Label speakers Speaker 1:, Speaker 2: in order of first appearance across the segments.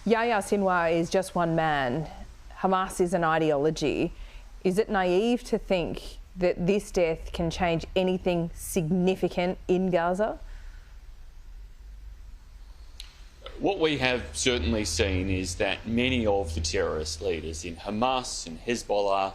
Speaker 1: Yahya Sinwar is just one man. Hamas is an ideology. Is it naive to think that this death can change anything significant in Gaza?
Speaker 2: What we have certainly seen is that many of the terrorist leaders in Hamas and Hezbollah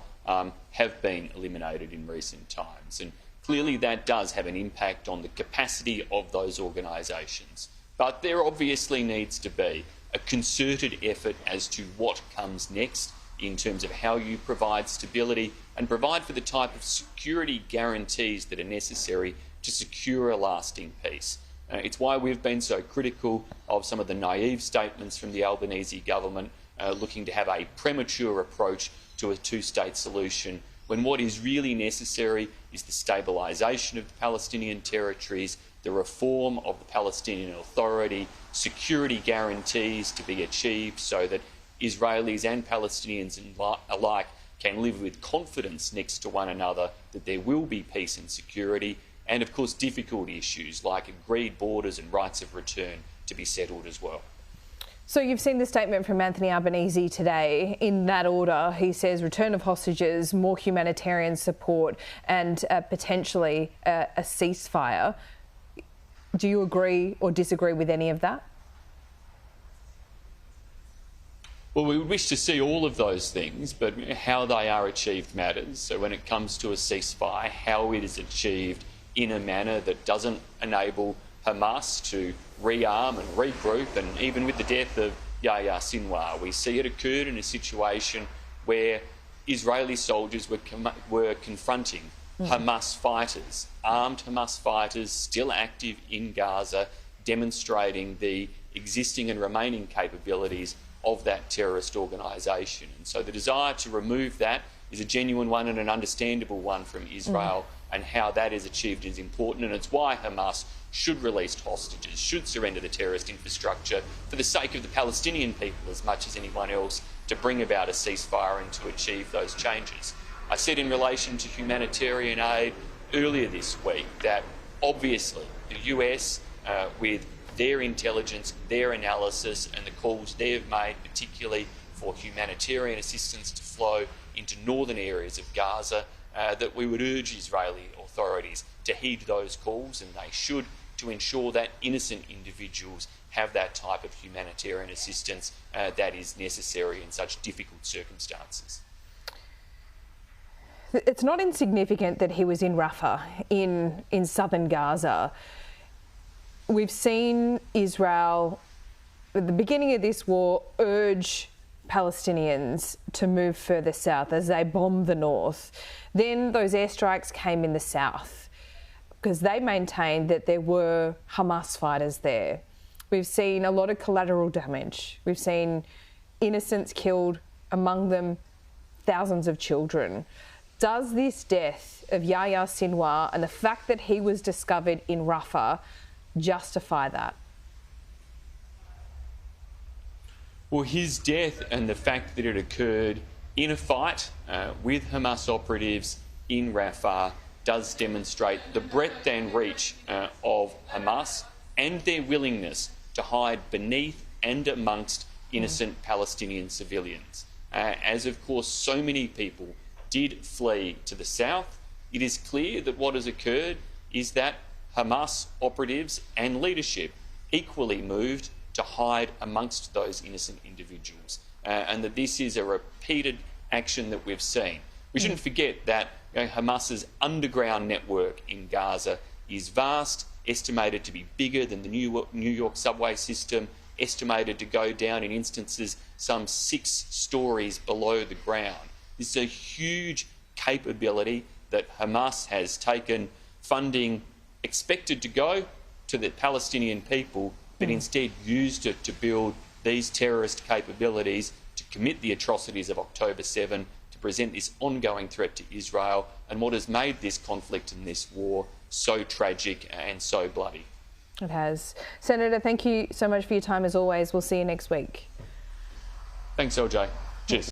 Speaker 2: have been eliminated in recent times, and clearly that does have an impact on the capacity of those organisations. But there obviously needs to be a concerted effort as to what comes next in terms of how you provide stability and provide for the type of security guarantees that are necessary to secure a lasting peace. It's why we've been so critical of some of the naive statements from the Albanese government looking to have a premature approach to a two-state solution, when what is really necessary is the stabilisation of the Palestinian territories, the reform of the Palestinian Authority, security guarantees to be achieved so that Israelis and Palestinians alike can live with confidence next to one another that there will be peace and security, and of course difficult issues like agreed borders and rights of return to be settled as well.
Speaker 1: So you've seen the statement from Anthony Albanese today. In that order, he says return of hostages, more humanitarian support and potentially a ceasefire. Do you agree or disagree with any of that?
Speaker 2: Well, we would wish to see all of those things, but how they are achieved matters. So when it comes to a ceasefire, how it is achieved in a manner that doesn't enable Hamas to rearm and regroup, and even with the death of Yahya Sinwar, we see it occurred in a situation where Israeli soldiers were confronting Hamas fighters, armed Hamas fighters still active in Gaza, demonstrating the existing and remaining capabilities of that terrorist organisation. And so the desire to remove that is a genuine one and an understandable one from Israel, and how that is achieved is important, and it's why Hamas should release hostages, should surrender the terrorist infrastructure for the sake of the Palestinian people as much as anyone else, to bring about a ceasefire and to achieve those changes. I said in relation to humanitarian aid earlier this week that obviously the US, with their intelligence, their analysis and the calls they have made, particularly for humanitarian assistance to flow into northern areas of Gaza, that we would urge Israeli authorities to heed those calls, and they should, to ensure that innocent individuals have that type of humanitarian assistance that is necessary in such difficult circumstances.
Speaker 1: It's not insignificant that he was in Rafah, in southern Gaza. We've seen Israel, at the beginning of this war, urge Palestinians to move further south as they bombed the north. Then those airstrikes came in the south because they maintained that there were Hamas fighters there. We've seen a lot of collateral damage. We've seen innocents killed, among them thousands of children. Does this death of Yahya Sinwar and the fact that he was discovered in Rafah justify that?
Speaker 2: Well, his death and the fact that it occurred in a fight with Hamas operatives in Rafah does demonstrate the breadth and reach of Hamas and their willingness to hide beneath and amongst innocent Palestinian civilians. As of course so many people did flee to the south, it is clear that what has occurred is that Hamas operatives and leadership equally moved to hide amongst those innocent individuals, and that this is a repeated action that we've seen. We shouldn't forget that Hamas's underground network in Gaza is vast, estimated to be bigger than the New York subway system, estimated to go down in instances some 6 stories below the ground. This is a huge capability that Hamas has taken funding expected to go to the Palestinian people, but instead used it to build these terrorist capabilities to commit the atrocities of October 7, to present this ongoing threat to Israel, and what has made this conflict and this war so tragic and so bloody.
Speaker 1: It has. Senator, thank you so much for your time as always. We'll see you next week.
Speaker 2: Thanks, LJ. Cheers.